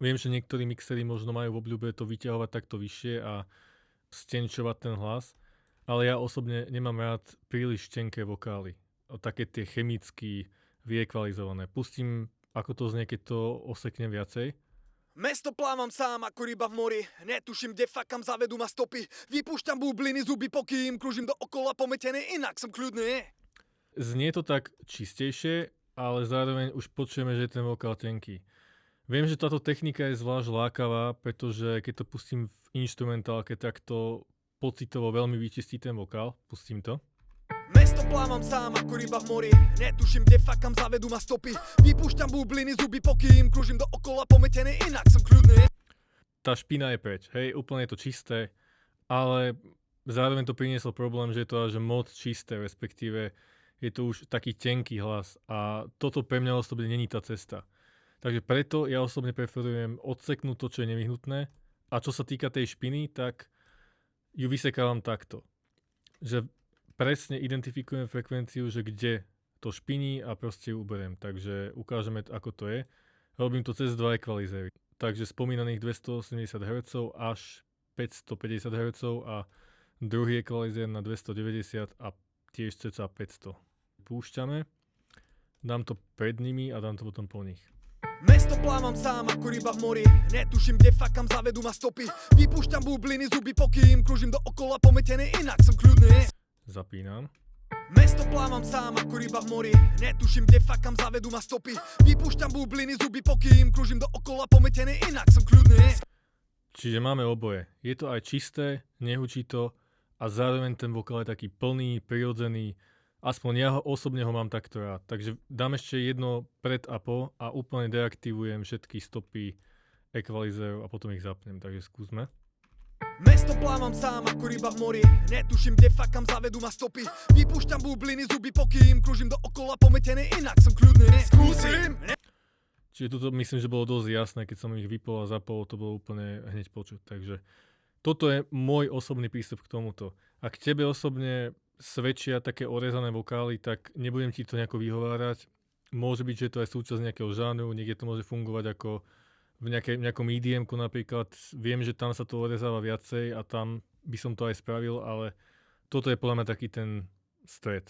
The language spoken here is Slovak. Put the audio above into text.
Viem, že niektorí mixery možno majú v obľúbe to vyťahovať takto vyššie a stenčovať ten hlas, ale ja osobne nemám rád príliš tenké vokály. Také tie chemicky vyekvalizované. Pustím, ako to znie, keď to osekne viacej. Mesto plávam sám ako ryba v mori, netuším, kde fakam zavedú ma stopy. Vypúšťam bubliny, zuby pokým, kružím dookola pometený, inak som kľudný. Znie to tak čistejšie, ale zároveň už počujeme, že je ten vokál tenký. Viem, že táto technika je zvlášť lákavá, pretože keď to pustím v instrumentálke, tak to pocitovo veľmi vyčistí ten vokál. Pustím to. Mesto plávam sám ako ryba v mori, netuším, kde fakam zavedú ma stopy. Vypúšťam bubliny, zuby pokým, kružím dookola pometený, inak som kľudný. Tá špina je preč, hej, úplne je to čisté, ale zároveň to prinieslo problém, že je to až moc čisté, respektíve je to už taký tenký hlas a toto pre mňa osobne není tá cesta. Takže preto ja osobne preferujem odseknúť to, čo je nevyhnutné, a čo sa týka tej špiny, tak ju vysekávam takto. Že presne identifikujem frekvenciu, že kde to špiní a proste ju uberiem. Takže ukážeme, ako to je. Robím to cez dva equalizery. Takže spomínaných 280 Hz až 550 Hz a druhý equalizer na 290 a tiež cca 500. Púšťame, dám to pred nimi a dám to potom po nich. Mesto plávam sám ako ryba v mori, netuším, kde fakam zavedú ma stopy. Vypúšťam bubliny, zuby pokým, kružím dookola pometený, inak som kľudný. Zapínam. Mesto plávam sám ako ryba v mori, netuším, kde fakam zavedú ma stopy. Vypúšťam bubliny, zuby pokým, kružím dookola pometený, inak som kľudný. Čiže máme oboje. Je to aj čisté, nehučí to a zároveň ten vokál je taký plný, prirodzený. Aspoň ja osobne ho mám takto rád. Takže dám ešte jedno pred a po a úplne deaktivujem všetky stopy equalizerov a potom ich zapnem. Takže skúsme. Mesto plávam sám ako ryba v mori, netuším, kde fakam zavedú ma stopy. Vypúšťam bubliny, zuby pokým, kružím dookola pometený, inak som kľudný. Skúsim! Čiže toto myslím, že bolo dosť jasné, keď som ich vypol a zapol, to bolo úplne hneď počuť. Takže toto je môj osobný prístup k tomuto. Ak tebe osobne svedčia také orezané vokály, tak nebudem ti to nejako vyhovárať. Môže byť, že to aj súčasť nejakého žánru, niekde to môže fungovať ako v nejakom EDM-ku napríklad. Viem, že tam sa to orezáva viacej a tam by som to aj spravil, ale toto je podľa mňa taký ten stred.